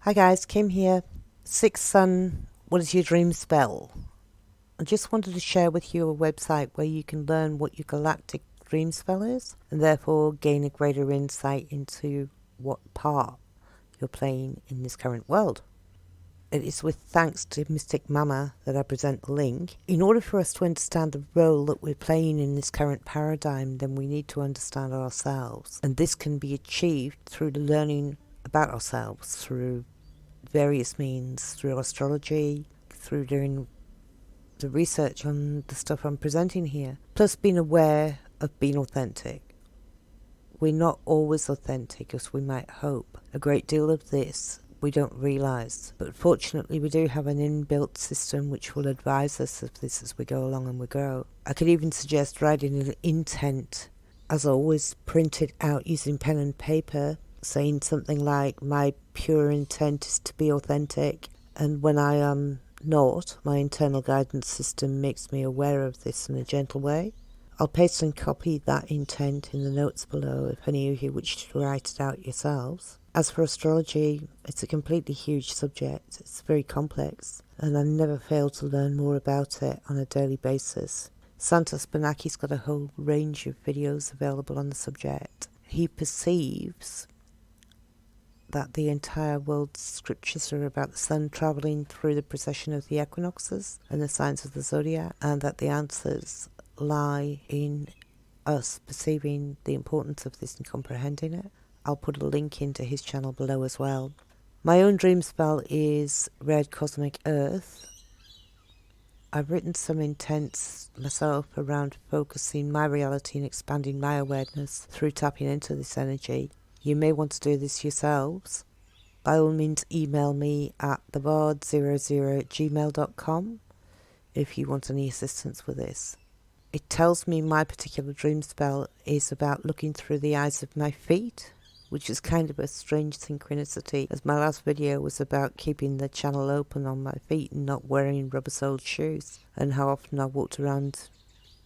Hi guys, Kim here. Sixth Sun, what is your dream spell? I just wanted to share with you a website where you can learn what your galactic dream spell is and therefore gain a greater insight into what part you're playing in this current world. It is with thanks to Mystic Mama that I present the link. In order for us to understand the role that we're playing in this current paradigm, then we need to understand ourselves. And this can be achieved through the learning about ourselves, through various means, through astrology, through doing the research on the stuff I'm presenting here, plus being aware of being authentic. We're not always authentic as we might hope. A great deal of this we don't realise, but fortunately we do have an inbuilt system which will advise us of this as we go along and we grow. I could even suggest writing an intent, as always, print it out using pen and paper, saying something like, my pure intent is to be authentic, and when I am not, my internal guidance system makes me aware of this in a gentle way. I'll paste and copy that intent in the notes below if any of you wish to write it out yourselves. As for astrology, it's a completely huge subject. It's very complex, and I never fail to learn more about it on a daily basis. Santos Bonacci's got a whole range of videos available on the subject. He perceives that the entire world's scriptures are about the sun travelling through the procession of the equinoxes and the signs of the zodiac, and that the answers lie in us perceiving the importance of this and comprehending it. I'll put a link into his channel below as well. My own dream spell is Red Cosmic Earth. I've written some intents myself around focusing my reality and expanding my awareness through tapping into this energy. You may want to do this yourselves. By all means, email me at thebard00@gmail.com if you want any assistance with this. It tells me my particular dream spell is about looking through the eyes of my feet, which is kind of a strange synchronicity, as my last video was about keeping the channel open on my feet and not wearing rubber-soled shoes, and how often I walked around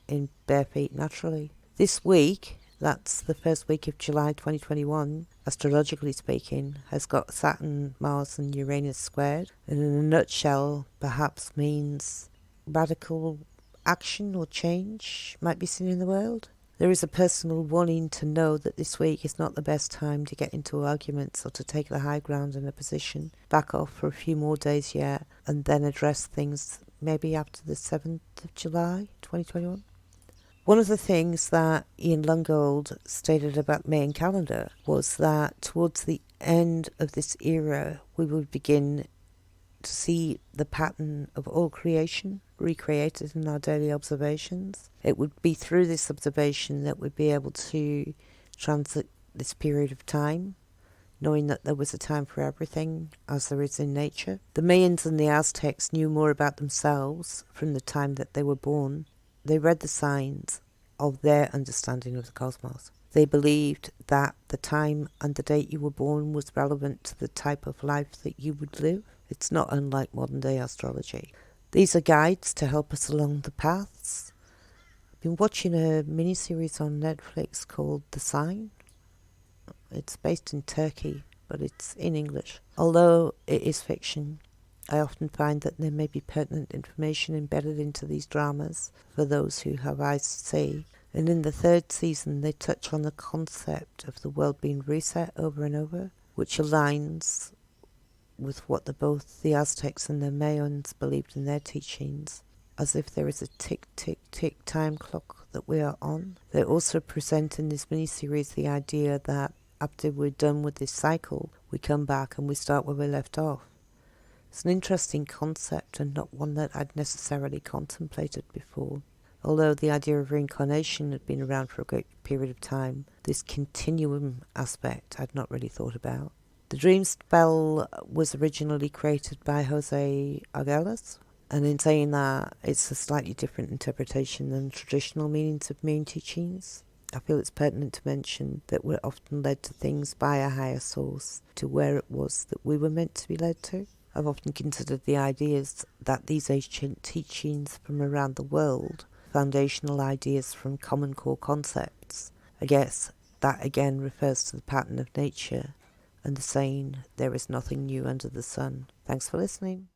in bare feet naturally. This week, that's the first week of July 2021, astrologically speaking, has got Saturn, Mars and Uranus squared, and in a nutshell perhaps means radical action or change might be seen in the world. There is a personal warning to know that this week is not the best time to get into arguments or to take the high ground in a position. Back off for a few more days yet and then address things maybe after the 7th of July 2021. One of the things that Ian Lungold stated about Mayan calendar was that towards the end of this era we would begin to see the pattern of all creation recreated in our daily observations. It would be through this observation that we'd be able to transit this period of time, knowing that there was a time for everything, as there is in nature. The Mayans and the Aztecs knew more about themselves from the time that they were born. They read the signs of their understanding of the cosmos. They believed that the time and the date you were born was relevant to the type of life that you would live. It's not unlike modern day astrology. These are guides to help us along the paths. I've been watching a miniseries on Netflix called The Sign. It's based in Turkey, but it's in English. Although it is fiction, I often find that there may be pertinent information embedded into these dramas for those who have eyes to see. And in the third season, they touch on the concept of the world being reset over and over, which aligns with what both the Aztecs and the Mayans believed in their teachings, as if there is a tick, tick, tick time clock that we are on. They also present in this miniseries the idea that after we're done with this cycle, we come back and we start where we left off. It's an interesting concept and not one that I'd necessarily contemplated before. Although the idea of reincarnation had been around for a great period of time, this continuum aspect I'd not really thought about. The dream spell was originally created by Jose Arguelles, and in saying that, it's a slightly different interpretation than traditional meanings of Mayan teachings. I feel it's pertinent to mention that we're often led to things by a higher source, to where it was that we were meant to be led to. I've often considered the ideas that these ancient teachings from around the world, foundational ideas from common core concepts. I guess that again refers to the pattern of nature and the saying, there is nothing new under the sun. Thanks for listening.